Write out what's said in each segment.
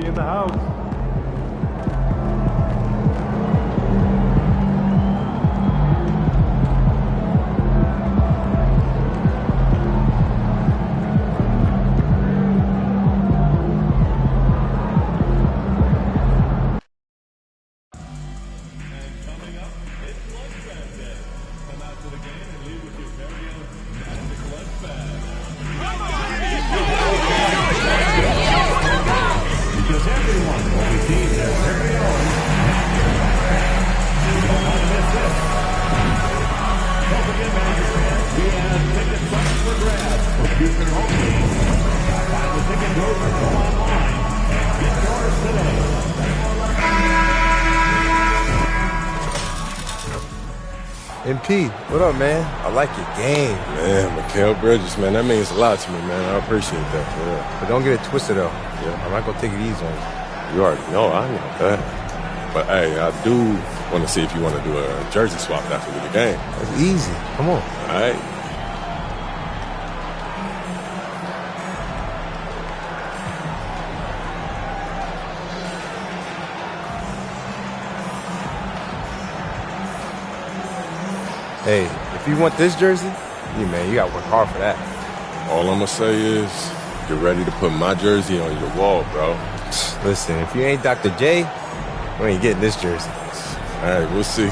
in the house. MP, what up, man? I like your game. Man, Mikal Bridges, man, that means a lot to me, man. I appreciate that, for real. But don't get it twisted, though. Yeah, I'm not going to take it easy on you. You already know, I know that. But, hey, I do want to see if you want to do a jersey swap after the game. That's easy. Come on. All right. Hey, if you want this jersey, man, you got to work hard for that. All I'm going to say is, get ready to put my jersey on your wall, bro. Listen, if you ain't Dr. J, you ain't getting this jersey. All right, we'll see.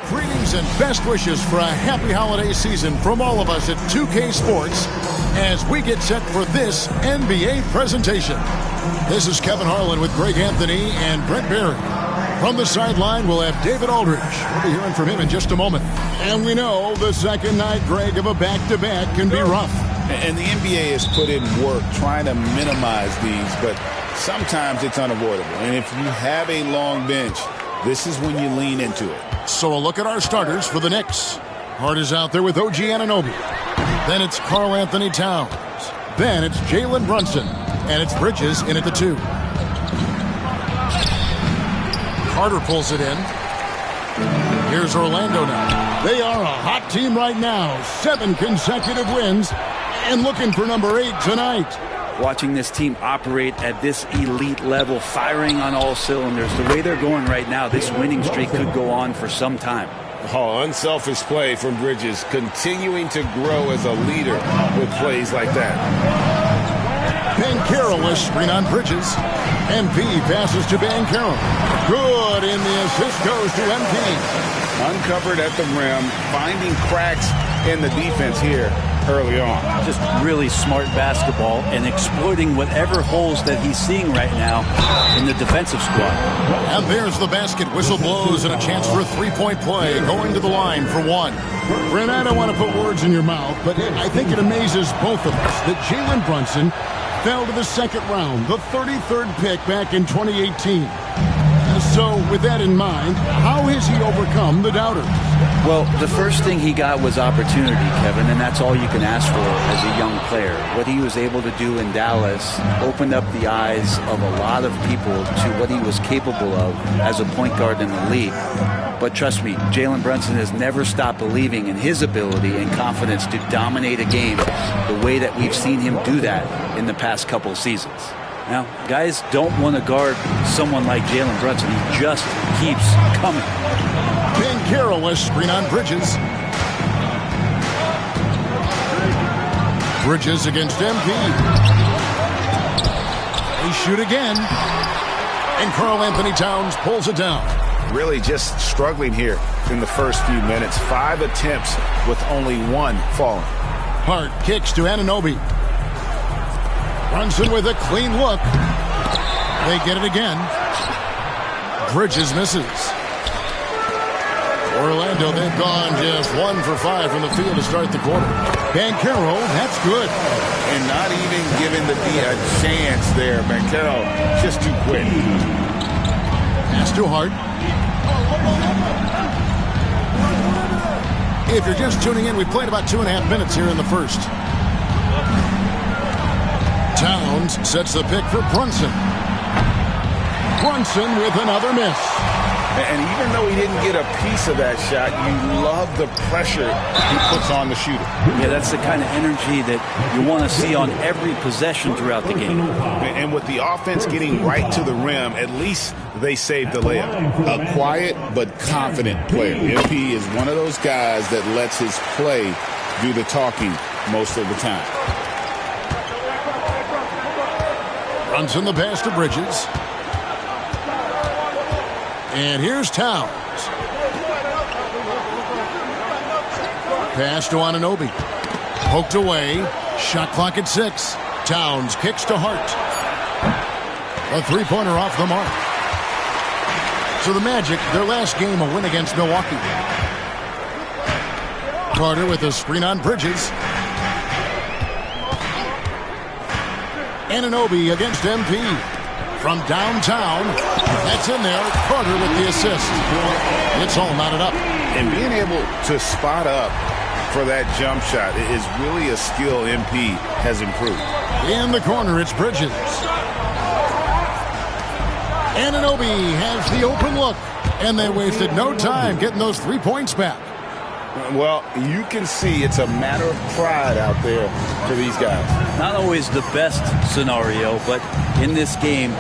Greetings and best wishes for a happy holiday season from all of us at 2K Sports as we get set for this NBA presentation. This is Kevin Harlan with Greg Anthony and Brent Barry. From the sideline, we'll have David Aldridge. We'll be hearing from him in just a moment. And we know the second night, Greg, of a back-to-back can be rough. And the NBA has put in work trying to minimize these, but sometimes it's unavoidable. And if you have a long bench, this is when you lean into it. So a look at our starters for the Knicks. Hart is out there with OG Anunoby. Then it's Karl Anthony Towns. Then it's Jalen Brunson. And it's Bridges in at the 2. Carter pulls it in. Here's Orlando now. They are a hot team right now. 7 consecutive wins. And looking for number 8 tonight. Watching this team operate at this elite level, firing on all cylinders. The way they're going right now, this winning streak could go on for some time. Oh, unselfish play from Bridges, continuing to grow as a leader with plays like that. Banchero with screen on Bridges. MP passes to Banchero. Good, and the assist goes to MP. Uncovered at the rim, finding cracks in the defense here early on. Just really smart basketball and exploiting whatever holes that he's seeing right now in the defensive squad. And there's the basket. Whistle blows and a chance for a three-point play going to the line for 1. Brent, I don't want to put words in your mouth, but I think it amazes both of us that Jalen Brunson fell to the second round, the 33rd pick back in 2018. So, with that in mind, how has he overcome the doubters? Well, the first thing he got was opportunity, Kevin, and that's all you can ask for as a young player. What he was able to do in Dallas opened up the eyes of a lot of people to what he was capable of as a point guard in the league. But trust me, Jalen Brunson has never stopped believing in his ability and confidence to dominate a game the way that we've seen him do that in the past couple of seasons. Now, guys don't want to guard someone like Jalen Brunson. He just keeps coming. Banchero with screen on Bridges. Bridges against MP. They shoot again. And Karl Anthony Towns pulls it down. Really just struggling here in the first few minutes. 5 attempts with only 1 falling. Hart kicks to Anunoby. Brunson with a clean look. They get it again. Bridges misses. Orlando, they've gone just 1 for 5 from the field to start the quarter. Banchero, that's good. And not even giving the D a chance there. Banchero just too quick. Pass to Hart. If you're just tuning in, we played about 2.5 minutes here in the first. Towns sets the pick for Brunson. Brunson with another miss. And even though he didn't get a piece of that shot, you love the pressure he puts on the shooter. Yeah, that's the kind of energy that you want to see on every possession throughout the game. And with the offense getting right to the rim, at least they saved the layup. A quiet but confident player. MP is one of those guys that lets his play do the talking most of the time. Brunson the pass to Bridges. And here's Towns. Pass to Anunoby. Poked away. Shot clock at 6. Towns kicks to Hart. A three-pointer off the mark. So the Magic, their last game, a win against Milwaukee. Carter with a screen on Bridges. Anunoby against MP. From downtown, that's in there. Carter with the assist. It's all knotted up. And being able to spot up for that jump shot is really a skill MP has improved. In the corner, it's Bridges. Anunoby has the open look. And they wasted no time getting those 3 points back. Well, you can see it's a matter of pride out there for these guys. Not always the best scenario, but in this game,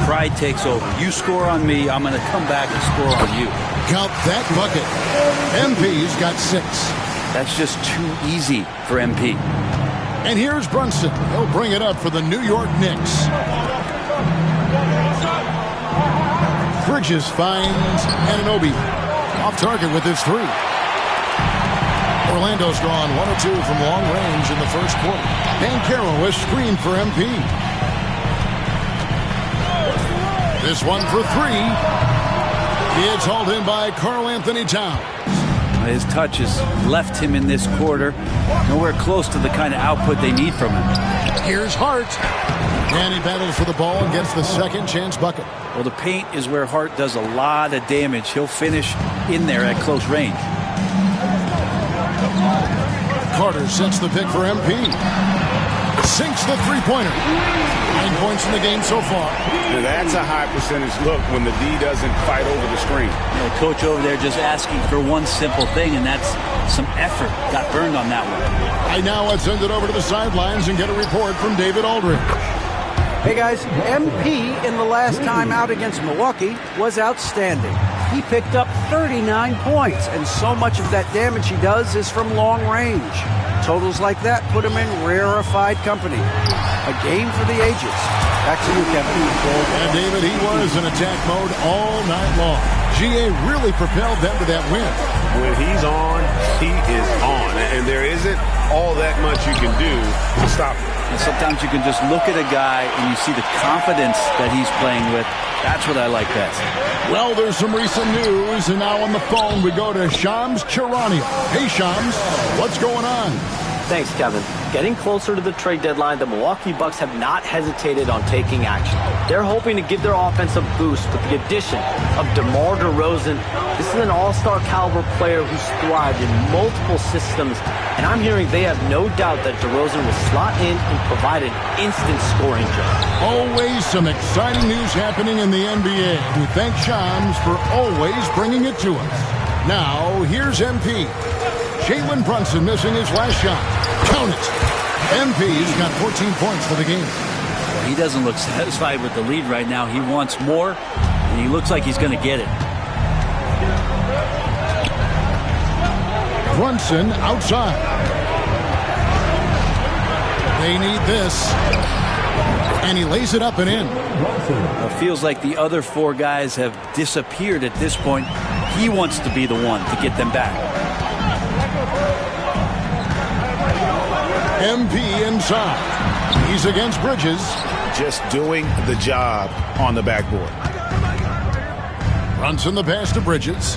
pride takes over. You score on me, I'm going to come back and score on you. Count that bucket. MP's got 6. That's just too easy for MP. And here's Brunson. He'll bring it up for the New York Knicks. Bridges finds Anunoby. Off target with his 3. Orlando's drawn 1 or 2 from long range in the first quarter. Banchero is screened for MP. This one for 3. It's hauled in by Karl-Anthony Towns. His touch has left him in this quarter. Nowhere close to the kind of output they need from him. Here's Hart. And he battles for the ball and gets the second chance bucket. Well, the paint is where Hart does a lot of damage. He'll finish in there at close range. Carter sets the pick for MP. Sinks the three-pointer. 9 points in the game so far. Now that's a high percentage look when the D doesn't fight over the screen. You know, coach over there just asking for one simple thing, and that's some effort. Got burned on that one. Now let's send it over to the sidelines and get a report from David Aldridge. Hey guys, MP in the last time out against Milwaukee was outstanding. He picked up 39 points, and so much of that damage he does is from long range. Totals like that put him in rarefied company. A game for the ages. Back to you, Kevin. And David, he was in attack mode all night long. GA really propelled them to that win. When he's on, he is on. And there isn't all that much you can do to stop him. And sometimes you can just look at a guy and you see the confidence that he's playing with. That's what I like best. Well, there's some recent news, and now on the phone we go to Shams Charania. Hey, Shams, what's going on? Thanks, Kevin. Getting closer to the trade deadline, the Milwaukee Bucks have not hesitated on taking action. They're hoping to give their offense a boost with the addition of DeMar DeRozan. This is an all-star caliber player who's thrived in multiple systems, and I'm hearing they have no doubt that DeRozan will slot in and provide an instant scoring job. Always some exciting news happening in the NBA. We thank Shams for always bringing it to us. Now, here's MP. Jalen Brunson missing his last shot. Count it. MP's got 14 points for the game. He doesn't look satisfied with the lead right now. He wants more, and he looks like he's going to get it. Brunson outside. They need this. And he lays it up and in. It feels like the other 4 guys have disappeared at this point. He wants to be the one to get them back. MP inside. He's against Bridges. Just doing the job on the backboard. Brunson the pass to Bridges.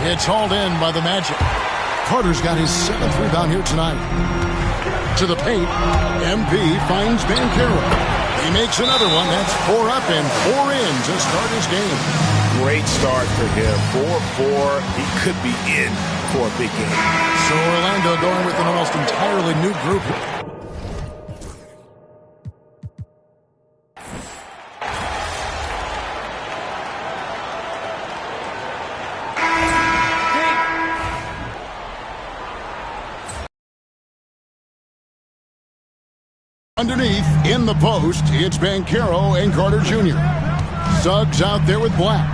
It's hauled in by the Magic. Carter's got his 7th rebound here tonight. To the paint. MP finds Banchero. He makes another one. That's 4 up and 4 in to start his game. Great start for him. 4-4. He could be in for a big game. So Orlando going with an almost entirely new group. Underneath, in the post, it's Banchero and Carter Jr. Suggs out there with Black.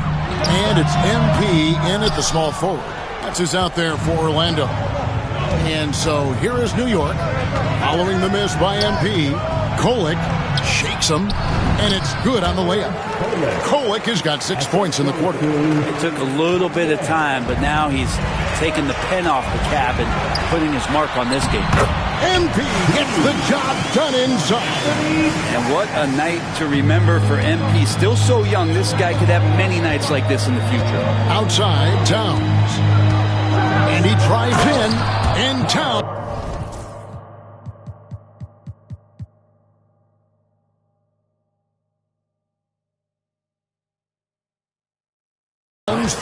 And it's MP in at the small forward. That's who's out there for Orlando. And so here is New York. Following the miss by MP, Kolek shakes him, and it's good on the layup. Kolek has got 6 points in the quarter. It took a little bit of time, but now he's taking the pen off the cap and putting his mark on this game. MP gets the job done inside. And what a night to remember for MP. Still so young, this guy could have many nights like this in the future. Outside, Towns. And he drives in, and Towns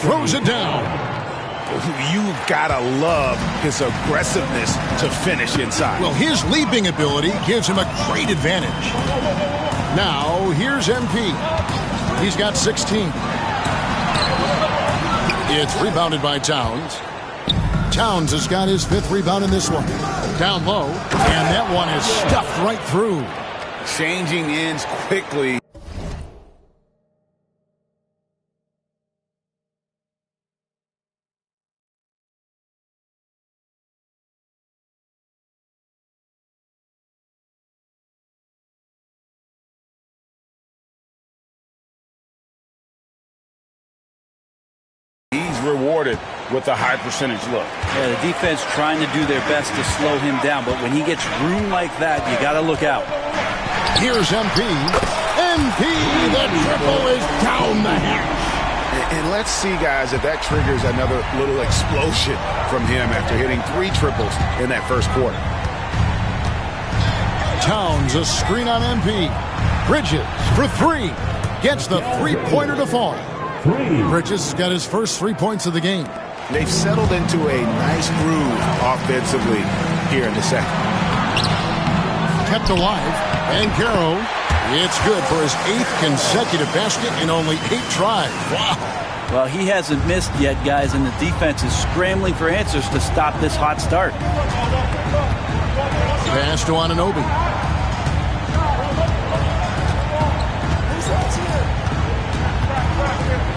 throws it down. You've got to love his aggressiveness to finish inside. Well, his leaping ability gives him a great advantage. Now, here's MP. He's got 16. It's rebounded by Towns. Towns has got his 5th rebound in this one. Down low, and that one is stuffed right through. Changing ends quickly. Rewarded with a high percentage look. Yeah, the defense trying to do their best to slow him down, but when he gets room like that, you got to look out. Here's MP. MP, the triple is down the hatch. And let's see, guys, if that triggers another little explosion from him after hitting 3 triples in that first quarter. Towns, a screen on MP. Bridges for 3. Gets the three-pointer to fall. Bridges has got his first 3 points of the game. They've settled into a nice groove offensively here in the second. Kept alive. Banchero, it's good for his 8th consecutive basket in only 8 tries. Wow. Well, he hasn't missed yet, guys, and the defense is scrambling for answers to stop this hot start. Pass to Anunoby.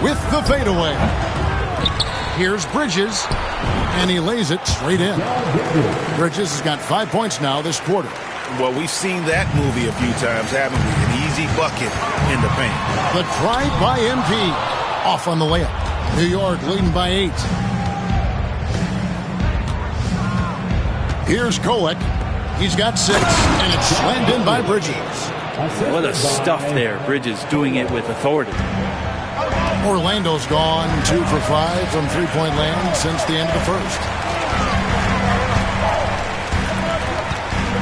With the fadeaway. Here's Bridges, and he lays it straight in. Bridges has got 5 points now this quarter. Well, we've seen that movie a few times, haven't we? An easy bucket in the paint. The drive by MP. Off on the layup. New York leading by 8. Here's Kolek. He's got 6, and it's slammed in by Bridges. What a stuff there. Bridges doing it with authority. Orlando's gone 2 for 5 from three-point land since the end of the first.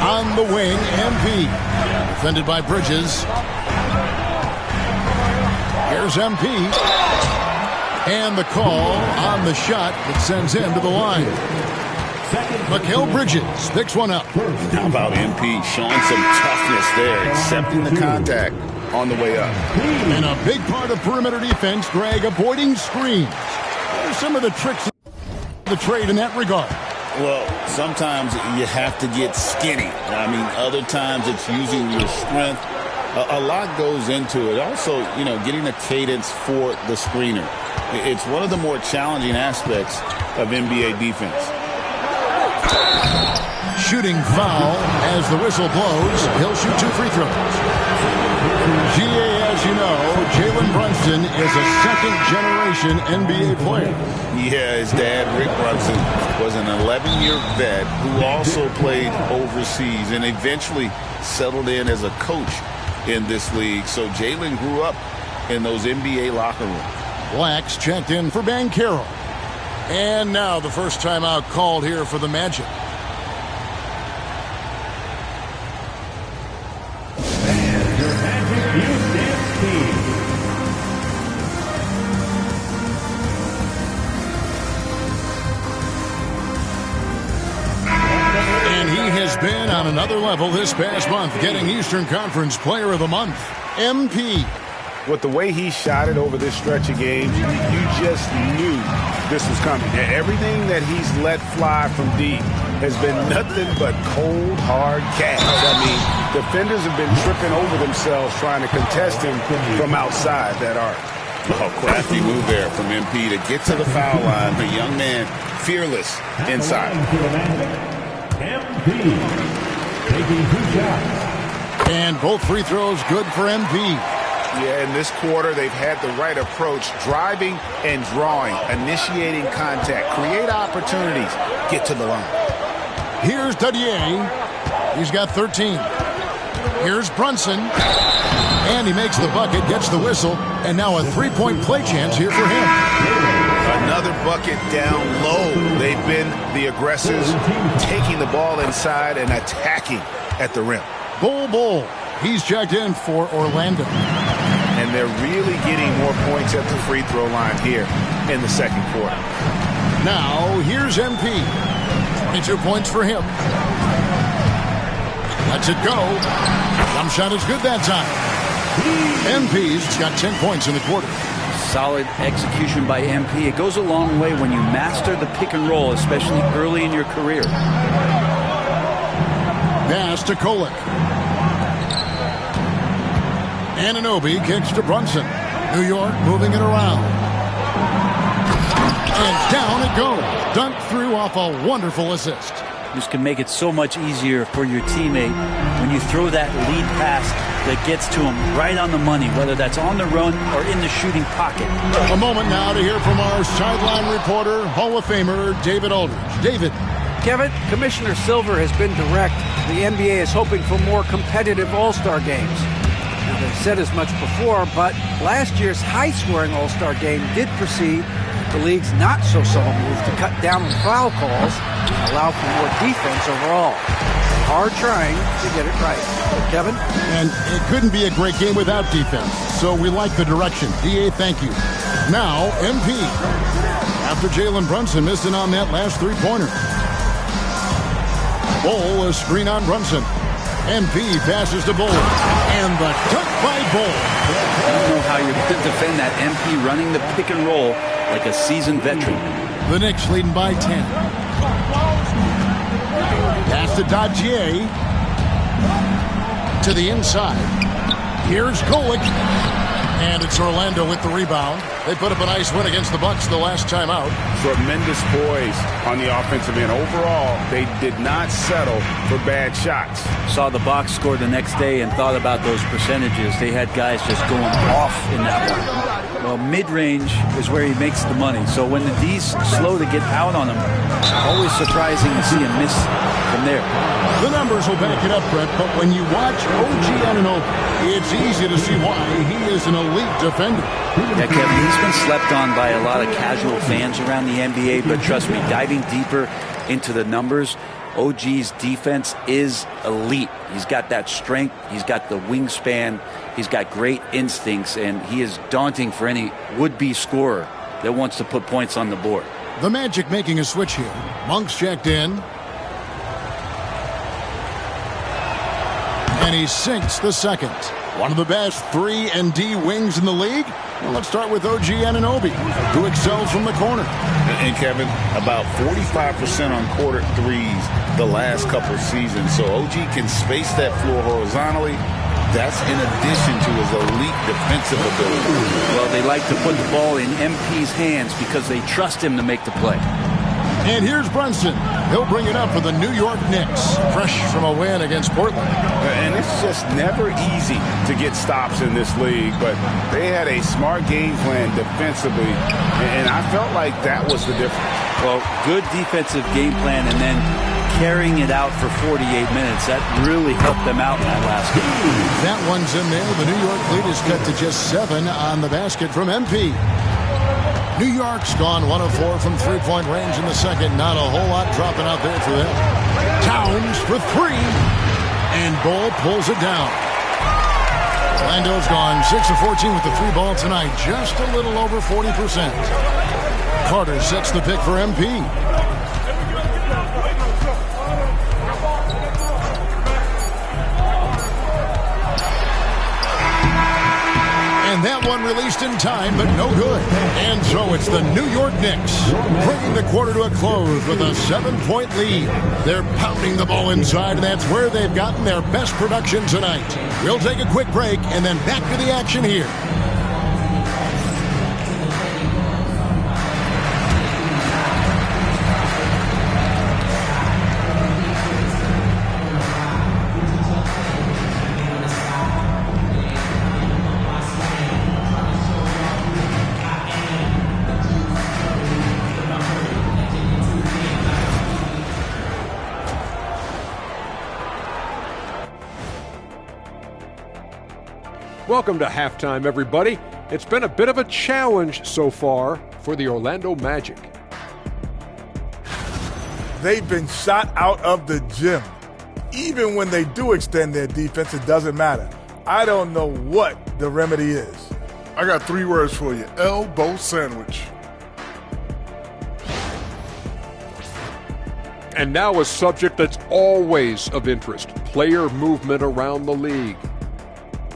On the wing, MP. Defended by Bridges. Here's MP. And the call on the shot that sends him to the line. Mikal Bridges picks one up. How about MP showing some toughness there, accepting the contact on the way up. And a big part of perimeter defense, Greg, avoiding screens. What are some of the tricks of the trade in that regard? Well, sometimes you have to get skinny. I mean, other times it's using your strength. A lot goes into it. Also, you know, getting a cadence for the screener. It's one of the more challenging aspects of NBA defense. Shooting foul as the whistle blows. He'll shoot 2 free throws. GA, as you know, Jalen Brunson is a second-generation NBA player. Yeah, his dad, Rick Brunson, was an 11-year vet who also played overseas and eventually settled in as a coach in this league. So Jalen grew up in those NBA locker rooms. Blacks checked in for Banchero. And now the first timeout called here for the Magic. Been on another level this past month, getting Eastern Conference Player of the Month. MP. With the way he shot it over this stretch of games, you just knew this was coming. Everything that he's let fly from deep, has been nothing but cold, hard cash. I mean, defenders have been tripping over themselves trying to contest him from outside that arc. Oh, crafty move there from MP to get to the foul line. The young man, fearless inside. MP taking 2 shots. And both free throws good for MP. Yeah, in this quarter, they've had the right approach, driving and drawing, initiating contact, create opportunities, get to the line. Here's Dadier. He's got 13. Here's Brunson. And he makes the bucket, gets the whistle, and now a three-point play chance here for him. Another bucket down low. They've been the aggressors, taking the ball inside and attacking at the rim. Bol. He's checked in for Orlando. And they're really getting more points at the free throw line here in the second quarter. Now, here's MP. 22 points for him. Lets it go. Jump shot is good that time. MP's got 10 points in the quarter. Solid execution by MP. It goes a long way when you master the pick and roll, especially early in your career. Pass to Kolek. Anunoby kicks to Brunson. New York moving it around. And down it goes. Dunked through off a wonderful assist. This can make it so much easier for your teammate when you throw that lead pass that gets to him right on the money, whether that's on the run or in the shooting pocket. A moment now to hear from our sideline reporter, Hall of Famer David Aldridge. David. Kevin, Commissioner Silver has been direct. The NBA is hoping for more competitive All-Star games. Now, they've said as much before, but last year's high-scoring All-Star game did precede the league's not-so-subtle move to cut down on foul calls and allow for more defense overall. They are trying to get it right. Kevin? And it couldn't be a great game without defense, so we like the direction. DA, thank you. Now, MP. After Jalen Brunson missed it on that last three-pointer. Bol, a screen on Brunson. MP passes to Bol. And the dunk by Bol. I don't know how you're going to defend that. MP running the pick and roll like a seasoned veteran. The Knicks leading by 10. Pass to Dadier. To the inside. Here's Kolek. And it's Orlando with the rebound. They put up a nice win against the Bucks the last time out. Tremendous poise on the offensive end. Overall, they did not settle for bad shots. Saw the box score the next day and thought about those percentages. They had guys just going off in that one. Well, mid-range is where he makes the money. So when the D's slow to get out on him, always surprising to see him miss from there. The numbers will back it up, Brett, but when you watch OG Anunoby, it's easy to see why he is an elite defender. Yeah, Kevin, he's been slept on by a lot of casual fans around the NBA, but trust me, diving deeper into the numbers, OG's defense is elite. He's got that strength, he's got the wingspan, he's got great instincts, and he is daunting for any would-be scorer that wants to put points on the board. The Magic making a switch here. Monk's checked in. And he sinks the second. One of the best 3 and D wings in the league. Well, let's start with OG Anunoby, who excels from the corner. And Kevin, about 45% on quarter threes the last couple of seasons. So OG can space that floor horizontally. That's in addition to his elite defensive ability. Well, they like to put the ball in MP's hands because they trust him to make the play. And here's Brunson. He'll bring it up for the New York Knicks, fresh from a win against Portland. And it's just never easy to get stops in this league, but they had a smart game plan defensively, and I felt like that was the difference. Well, good defensive game plan and then carrying it out for 48 minutes. That really helped them out in that last game. That one's in there. The New York lead is cut to just 7 on the basket from MP. New York's gone 1 of 4 from three-point range in the second. Not a whole lot dropping out there for them. Towns for 3. And Bol pulls it down. Orlando's gone 6 of 14 with the 3 ball tonight. Just a little over 40%. Carter sets the pick for MP. And That one released in time, but no good. And so it's the New York Knicks bringing the quarter to a close with a 7-point lead. They're pounding the ball inside, and that's where they've gotten their best production tonight. We'll take a quick break and then back to the action here. Welcome to halftime, everybody. It's been a bit of a challenge so far for the Orlando Magic. They've been shot out of the gym. Even when they do extend their defense, it doesn't matter. I don't know what the remedy is. I got 3 words for you. Elbow sandwich. And now a subject that's always of interest, player movement around the league.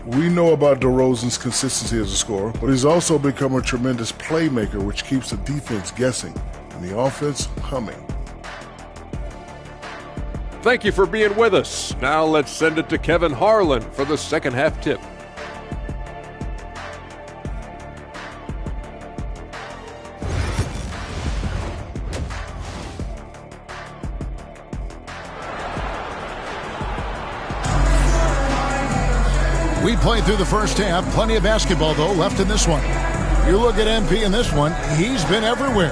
We know about DeRozan's consistency as a scorer, but he's also become a tremendous playmaker, which keeps the defense guessing and the offense humming. Thank you for being with us. Now let's send it to Kevin Harlan for the second half tip. We played through the first half. Plenty of basketball, though, left in this one. You look at MP in this one, he's been everywhere.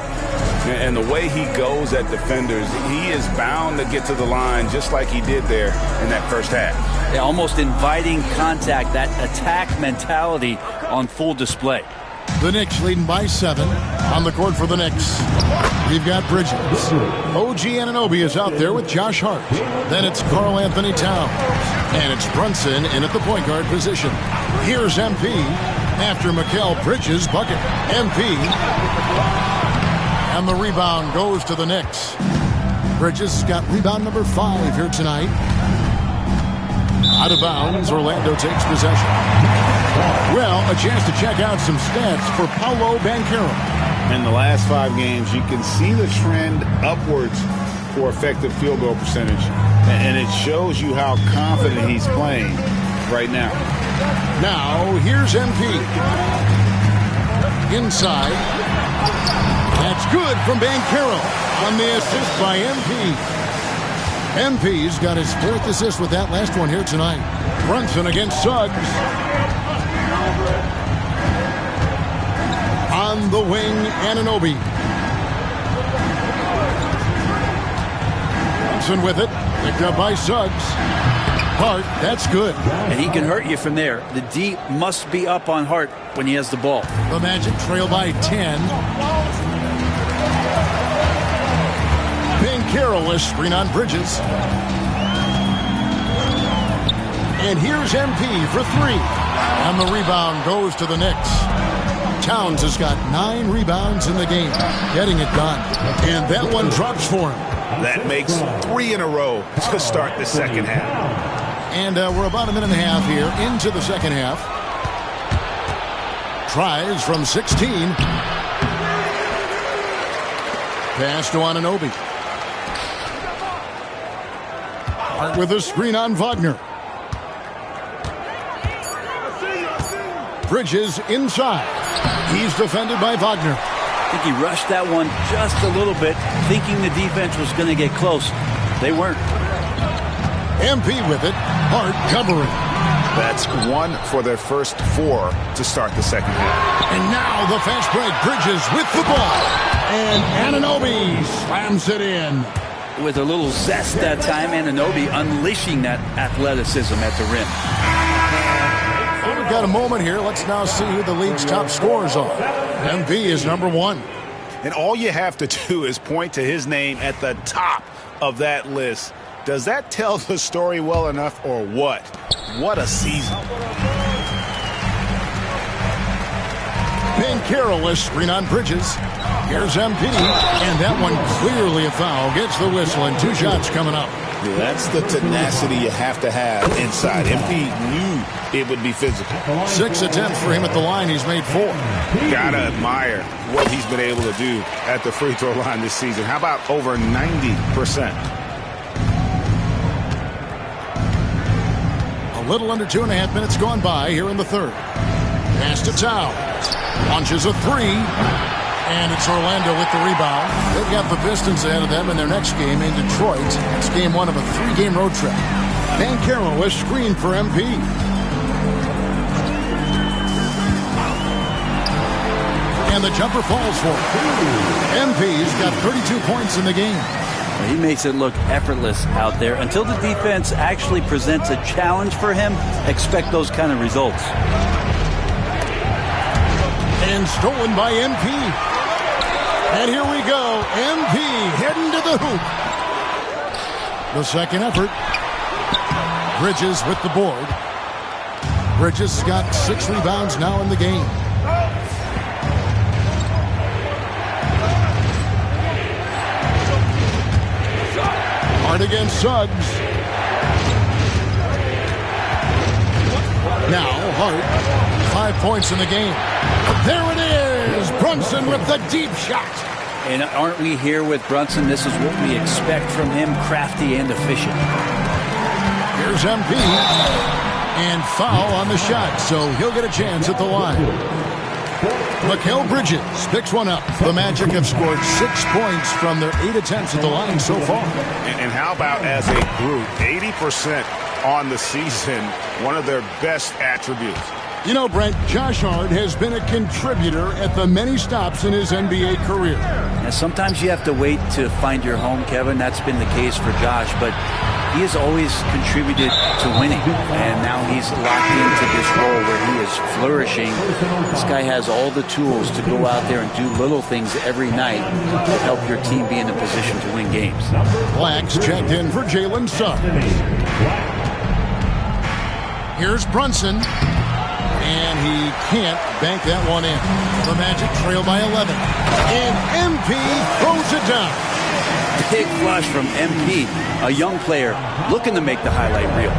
And the way he goes at defenders, he is bound to get to the line just like he did there in that first half. Yeah, almost inviting contact, that attack mentality on full display. The Knicks leading by 7 on the court for the Knicks. We've got Bridges. OG Anunoby is out there with Josh Hart. Then it's Karl Anthony Towns. And it's Brunson in at the point guard position. Here's MP after Mikal Bridges' bucket. MP. And the rebound goes to the Knicks. Bridges got rebound number 5 here tonight. Out of bounds, Orlando takes possession. Well, a chance to check out some stats for Paolo Banchero. In the last 5 games, you can see the trend upwards for effective field goal percentage. And it shows you how confident he's playing right now. Now, here's MP. Inside. That's good from Banchero on the assist by MP. MP's got his 4th assist with that last one here tonight. Brunson against Suggs. On the wing, Anunoby. Brunson with it. Picked up by Suggs. Hart, that's good. And he can hurt you from there. The D must be up on Hart when he has the ball. The Magic trail by 10. Banchero, a screen on Bridges. And here's MP for 3. And the rebound goes to the Knicks. Towns has got 9 rebounds in the game, getting it done. And that one drops for him. That makes 3 in a row to start the second half. And we're about a minute and a half here into the second half. Tries from 16. Pass to Anunoby. Hart with a screen on Wagner. Bridges inside. He's defended by Wagner. I think he rushed that one just a little bit, thinking the defense was going to get close. They weren't. MP with it. Hart covering. That's 1 for their first 4 to start the second half. And now the fast break. Bridges with the ball. And Anunoby slams it in. With a little zest that time, Anunoby unleashing that athleticism at the rim. Well, we've got a moment here. Let's now see who the league's top scorers are. MP is number 1. And all you have to do is point to his name at the top of that list. Does that tell the story well enough or what? What a season. Banchero, a screen on Bridges. Here's MP. And that one clearly a foul. Gets the whistle and 2 shots coming up. Yeah, that's the tenacity you have to have inside. MP knew it would be physical. 6 attempts for him at the line. He's made 4. Gotta admire what he's been able to do at the free throw line this season. How about over 90%? A little under 2.5 minutes gone by here in the third. Pass to Towns. Launches a 3. And it's Orlando with the rebound. They've got the Pistons ahead of them in their next game in Detroit. It's game 1 of a 3-game road trip. Banchero is screened for MP. And the jumper falls for him. MP's got 32 points in the game. He makes it look effortless out there. Until the defense actually presents a challenge for him, expect those kind of results. And stolen by MP. And here we go. MP heading to the hoop. The second effort. Bridges with the board. Bridges has got 6 rebounds now in the game. Hard against Suggs. Now Hart. 5 points in the game. There it is. Brunson with the deep shot. And aren't we here with Brunson? This is what we expect from him, crafty and efficient. Here's MP. And foul on the shot, so he'll get a chance at the line. Mikal Bridges picks one up. The Magic have scored 6 points from their 8 attempts at the line so far. And how about as a group, 80% on the season, one of their best attributes. You know, Brent, Josh Hart has been a contributor at the many stops in his NBA career. And sometimes you have to wait to find your home, Kevin. That's been the case for Josh, but he has always contributed to winning. And now he's locked into this role where he is flourishing. This guy has all the tools to go out there and do little things every night to help your team be in a position to win games. Blacks checked in for Jalen Suggs. Here's Brunson. And he can't bank that one in. The Magic trail by 11. And MP throws it down. Big flush from MP, a young player looking to make the highlight reel.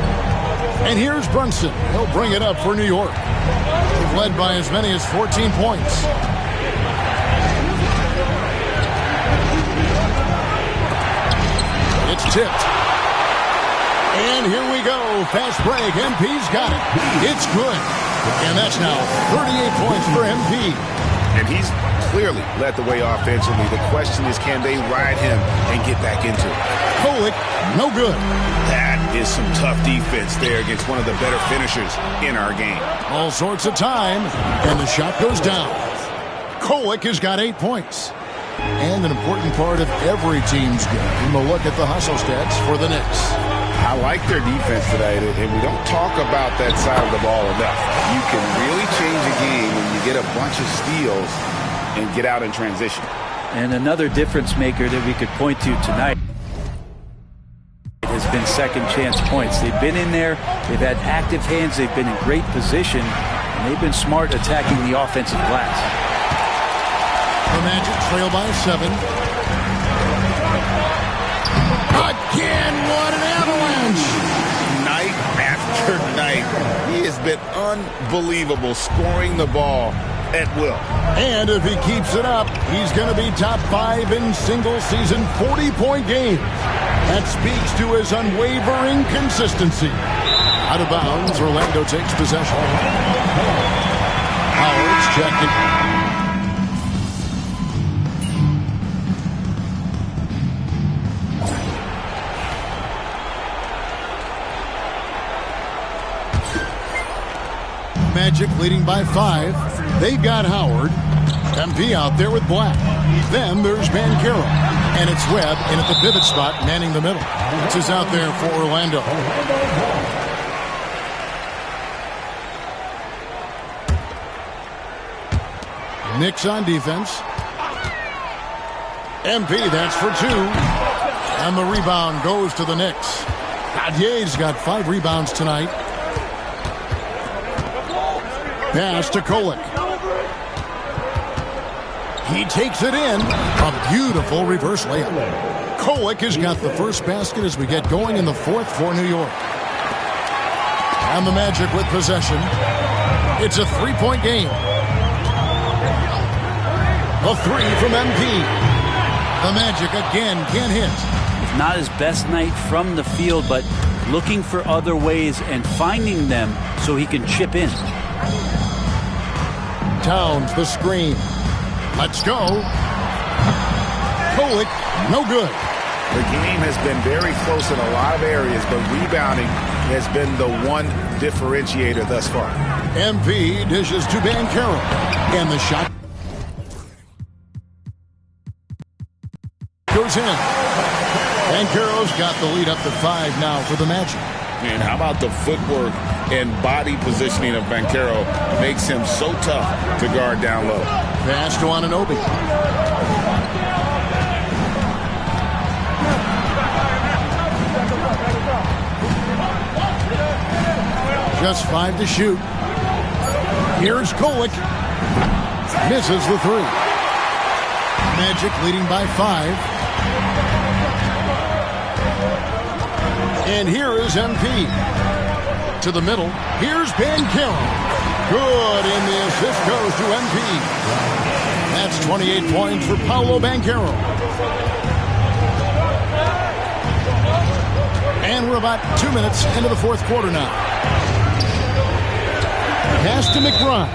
And here's Brunson. He'll bring it up for New York. They've led by as many as 14 points. It's tipped. And here we go. Fast break. MP's got it. It's good. And that's now 38 points for MP. And he's clearly led the way offensively. The question is, can they ride him and get back into it? Kolek, no good. That is some tough defense there against one of the better finishers in our game. All sorts of time, and the shot goes down. Kolek has got 8 points. And an important part of every team's game. We'll look at the hustle stats for the Knicks. I like their defense today, and we don't talk about that side of the ball enough. You can really change a game when you get a bunch of steals and get out in transition. And another difference maker that we could point to tonight has been second chance points. They've been in there, they've had active hands, they've been in great position, and they've been smart attacking the offensive glass. The Magic trail by 7. Again, what an avalanche! Night after night, he has been unbelievable scoring the ball at will. And if he keeps it up, he's going to be top 5 in single-season 40-point games. That speaks to his unwavering consistency. Out of bounds, Orlando takes possession. Howard's checked it. Magic leading by 5. They've got Howard. MP out there with Black. Then there's Banchero. And it's Webb in at the pivot spot, manning the middle. This is out there for Orlando. Knicks on defense. MP, that's for 2. And the rebound goes to the Knicks. Adier's got 5 rebounds tonight. Pass to Kolek. He takes it in. A beautiful reverse layup. Kolek has got the first basket as we get going in the fourth for New York. And the Magic with possession. It's a three-point game. A three from MP. The Magic again can't hit. It's not his best night from the field, but looking for other ways and finding them so he can chip in. Towns the screen. Let's go. Kolek, no good. The game has been very close in a lot of areas, but rebounding has been the one differentiator thus far. MP dishes to Banchero. And the shot goes in. Banchero's got the lead up to 5 now for the Magic. And how about the footwork and body positioning of Banchero makes him so tough to guard down low. Pass to Anunoby. Just 5 to shoot. Here's Kolek. Misses the 3. Magic leading by 5. And here is MP. To the middle. Here's Banchero. Good, and the assist goes to MP. That's 28 points for Paolo Banchero. And we're about 2 minutes into the fourth quarter now. Pass to McBride.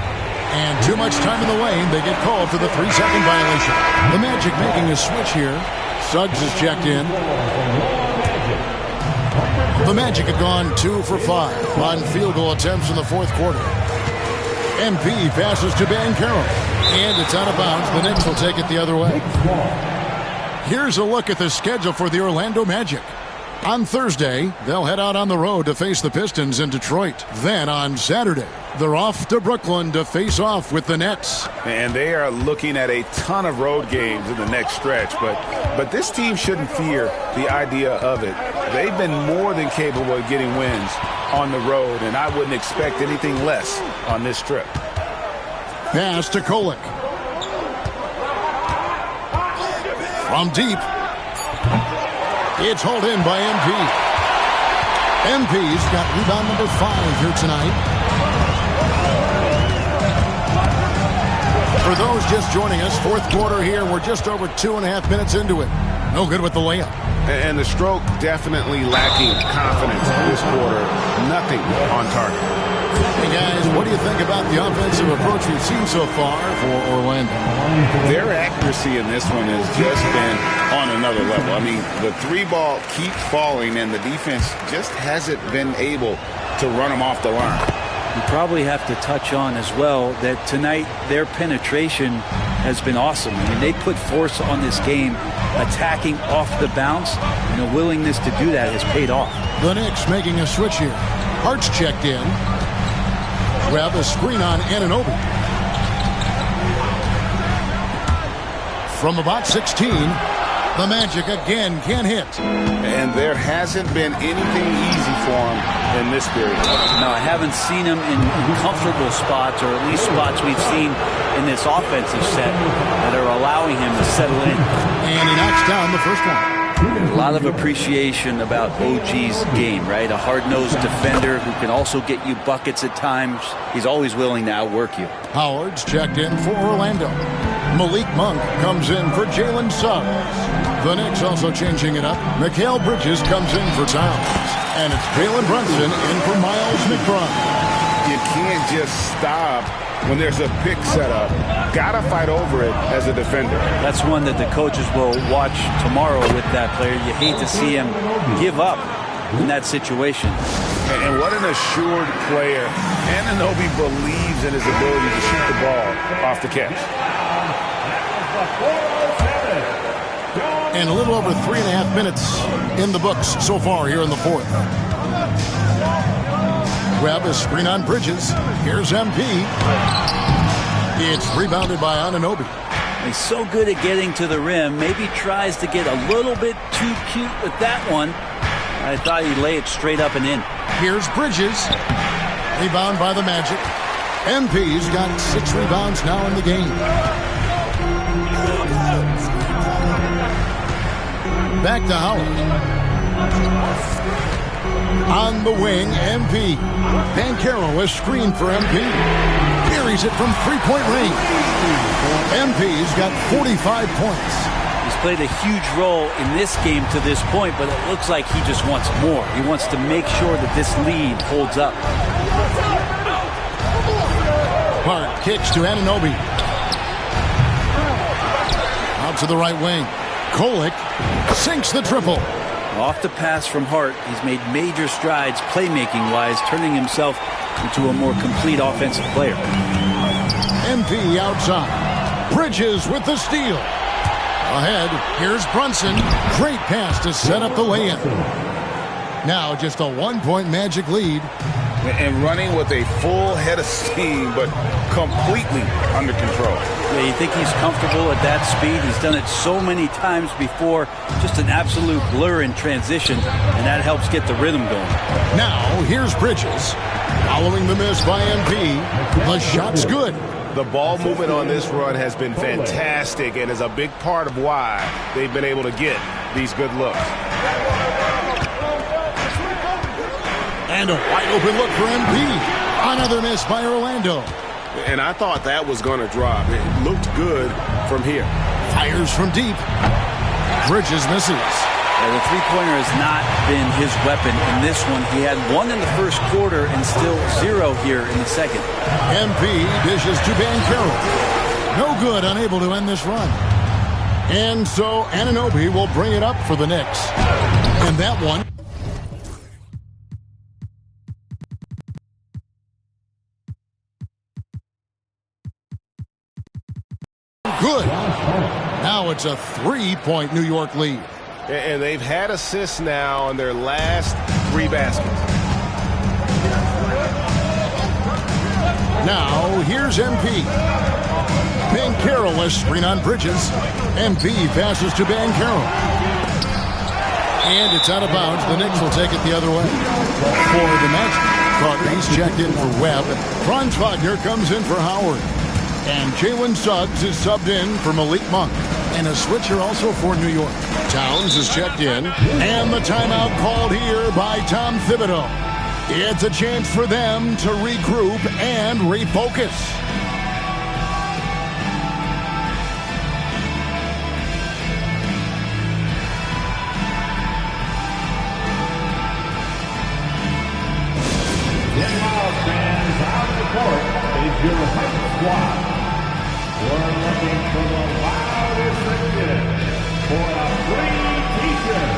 And too much time in the lane. They get called for the 3-second violation. The Magic making a switch here. Suggs is checked in. The Magic have gone 2 for 5 on field goal attempts in the fourth quarter. MP passes to Banchero. And it's out of bounds. The Knicks will take it the other way. Here's a look at the schedule for the Orlando Magic. On Thursday, they'll head out on the road to face the Pistons in Detroit. Then on Saturday, they're off to Brooklyn to face off with the Nets. And they are looking at a ton of road games in the next stretch, but this team shouldn't fear the idea of it. They've been more than capable of getting wins on the road, and I wouldn't expect anything less on this trip. Pass to Kolek. From deep. It's hauled in by MP. MP's got rebound number 5 here tonight. For those just joining us, fourth quarter here. We're just over 2.5 minutes into it. No good with the layup. And the stroke definitely lacking confidence this quarter. Nothing on target. Hey, guys, what do you think about the offensive approach we've seen so far for Orlando? Their accuracy in this one has just been on another level. I mean, the 3-ball keeps falling, and the defense just hasn't been able to run them off the line. You probably have to touch on as well that tonight their penetration has been awesome. I mean, they put force on this game, attacking off the bounce, and a willingness to do that has paid off. The Knicks making a switch here. Hart's checked in. Grab a screen on Anunoby. From about 16, the Magic again can't hit. And there hasn't been anything easy for him in this period. No, I haven't seen him in comfortable spots, or at least spots we've seen in this offensive set that are allowing him to settle in. And he knocks down the first one. A lot of appreciation about OG's game, right? A hard-nosed defender who can also get you buckets at times. He's always willing to outwork you. Howard's checked in for Orlando. Malik Monk comes in for Jalen Suggs. The Knicks also changing it up. Mikal Bridges comes in for Towns. And it's Jalen Brunson in for Miles McBride. You can't just stop when there's a pick set up. Gotta fight over it as a defender. That's one that the coaches will watch tomorrow with that player. You hate to see him give up in that situation. And what an assured player. Anunoby believes in his ability to shoot the ball off the catch. And a little over 3.5 minutes in the books so far here in the fourth. Grab a screen on Bridges. Here's MP. It's rebounded by Anunoby. He's so good at getting to the rim. Maybe tries to get a little bit too cute with that one. I thought he'd lay it straight up and in. Here's Bridges. Rebound by the Magic. MP's got 6 rebounds now in the game. back to Howard. On the wing, MP. Banchero is screened for MP. Buries it from three-point range. MP's got 45 points. He's played a huge role in this game to this point, but it looks like he just wants more. He wants to make sure that this lead holds up. Hart kicks to Anunoby. Out to the right wing. Kolek sinks the triple. Off the pass from Hart, he's made major strides playmaking-wise, turning himself into a more complete offensive player. MP outside. Bridges with the steal. Ahead, here's Brunson. Great pass to set up the lay-in. Now just a 1-point Magic lead. And running with a full head of steam, but completely under control. Yeah, you think he's comfortable at that speed? He's done it so many times before. Just an absolute blur in transition, and that helps get the rhythm going. Now, here's Bridges. Following the miss by MP, the shot's good. The ball movement on this run has been fantastic and is a big part of why they've been able to get these good looks. And a wide open look for MP. Another miss by Orlando. And I thought that was going to drop. It looked good from here. Fires from deep. Bridges misses. Yeah, the three-pointer has not been his weapon in this one. He had one in the first quarter and still 0 here in the second. MP dishes to Banchero. No good, unable to end this run. And so Anunoby will bring it up for the Knicks. And that one. Good. Now it's a 3-point New York lead. And they've had assists now on their last 3 baskets. Now here's MP. Banchero has screen on Bridges. MP passes to Banchero. And it's out of bounds. The Knicks will take it the other way. For the Magic, Carter, he's checked in for Webb. Franz Wagner comes in for Howard. And Jalen Suggs is subbed in for Malik Monk. And a switcher also for New York. Towns is checked in. And the timeout called here by Tom Thibodeau. It's a chance for them to regroup and refocus. Meanwhile, fans on the court is your home squad. We're looking for the wildest for a free t-shirt.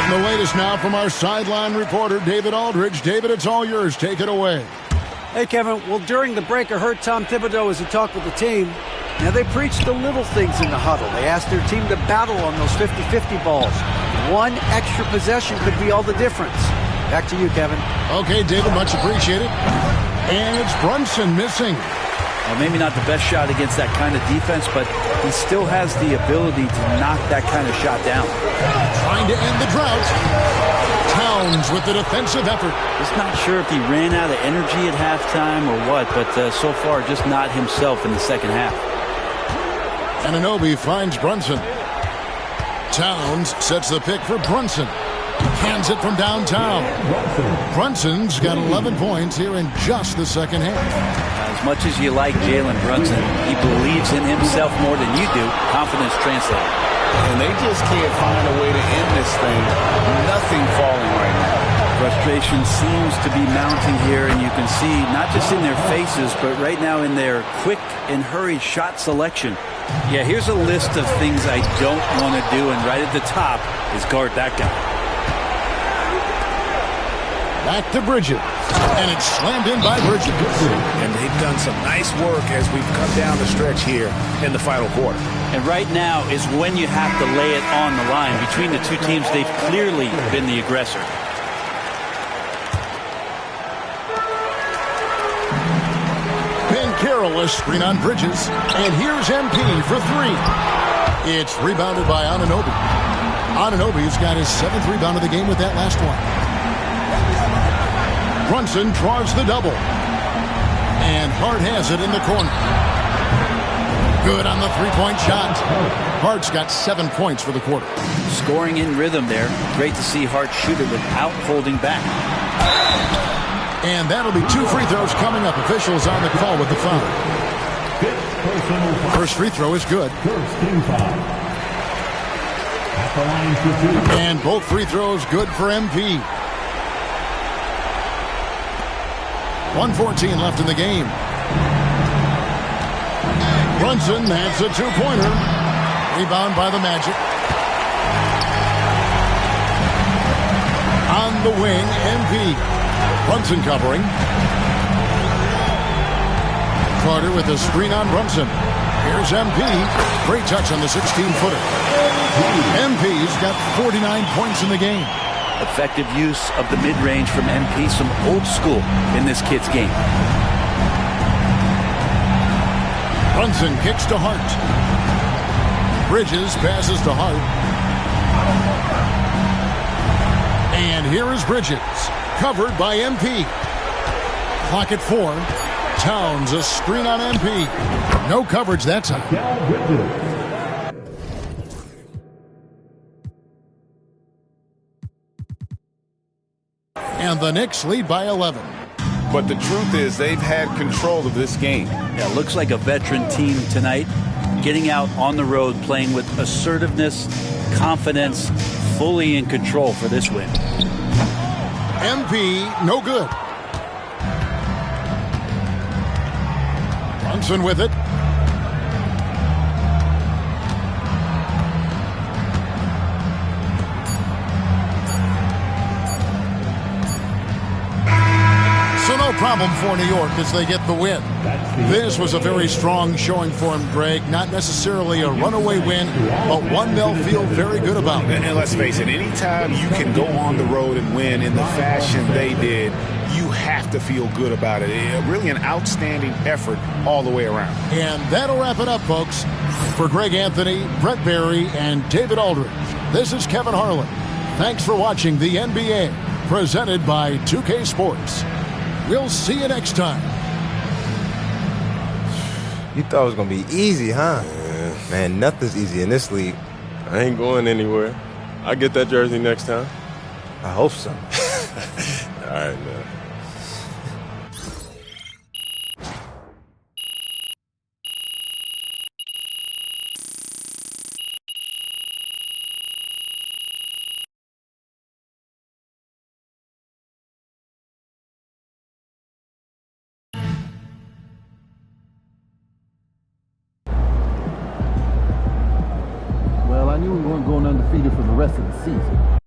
The latest now from our sideline reporter, David Aldridge. David, it's all yours. Take it away. Hey, Kevin. Well, during the break, I heard Tom Thibodeau as he talked with the team. Now, they preached the little things in the huddle. They asked their team to battle on those 50-50 balls. One extra possession could be all the difference. Back to you, Kevin. Okay, David, much appreciated. And it's Brunson missing. Well, maybe not the best shot against that kind of defense, but he still has the ability to knock that kind of shot down. Trying to end the drought. Towns with the defensive effort. Just not sure if he ran out of energy at halftime or what, but so far just not himself in the second half. Anunoby finds Brunson. Towns sets the pick for Brunson. Hands it from downtown. Brunson's got 11 points here in just the second half. As much as you like Jalen Brunson, he believes in himself more than you do. Confidence translated. And they just can't find a way to end this thing. Nothing falling right now. Frustration seems to be mounting here, and you can see not just in their faces, but right now in their quick and hurried shot selection. Yeah, here's a list of things I don't want to do, and right at the top is guard that guy. Back to Bridges, and it's slammed in by Bridges. And they've done some nice work as we've come down the stretch here in the final quarter. And right now is when you have to lay it on the line. Between the two teams, they've clearly been the aggressor. Ben Carroll, a screen on Bridges. And here's MP for three. It's rebounded by Anunoby. Anunoby's got his 7th rebound of the game with that last one. Brunson draws the double. And Hart has it in the corner. Good on the three-point shot. Hart's got 7 points for the quarter. Scoring in rhythm there. Great to see Hart shoot it without holding back. And that'll be 2 free throws coming up. Officials on the call with the foul. First free throw is good. And both free throws good for MP. 1:14 left in the game. Brunson has a 2-pointer. Rebound by the Magic. On the wing, MP. Brunson covering. Carter with a screen on Brunson. Here's MP. Great touch on the 16-footer. MP's got 49 points in the game. Effective use of the mid-range from MP. Some old school in this kid's game. Brunson kicks to Hart. Bridges passes to Hart. And here is Bridges. Covered by MP. Clock at 4. Towns a screen on MP. No coverage that time. And the Knicks lead by 11. But the truth is they've had control of this game. Yeah, looks like a veteran team tonight. Getting out on the road, playing with assertiveness, confidence, fully in control for this win. MP, no good. Brunson with it. So no problem for New York as they get the win. This was a very strong showing for him, Greg. Not necessarily a runaway win, but one they'll feel very good about. And let's face it, anytime you can go on the road and win in the fashion they did, you have to feel good about it. Really an outstanding effort all the way around. And that'll wrap it up, folks. For Greg Anthony, Brett Barry, and David Aldridge, this is Kevin Harlan. Thanks for watching the NBA, presented by 2K Sports. We'll see you next time. You thought it was going to be easy, huh? Yeah. Man, nothing's easy in this league. I ain't going anywhere. I'll get that jersey next time. I hope so. All right, man. I knew we weren't going undefeated for the rest of the season.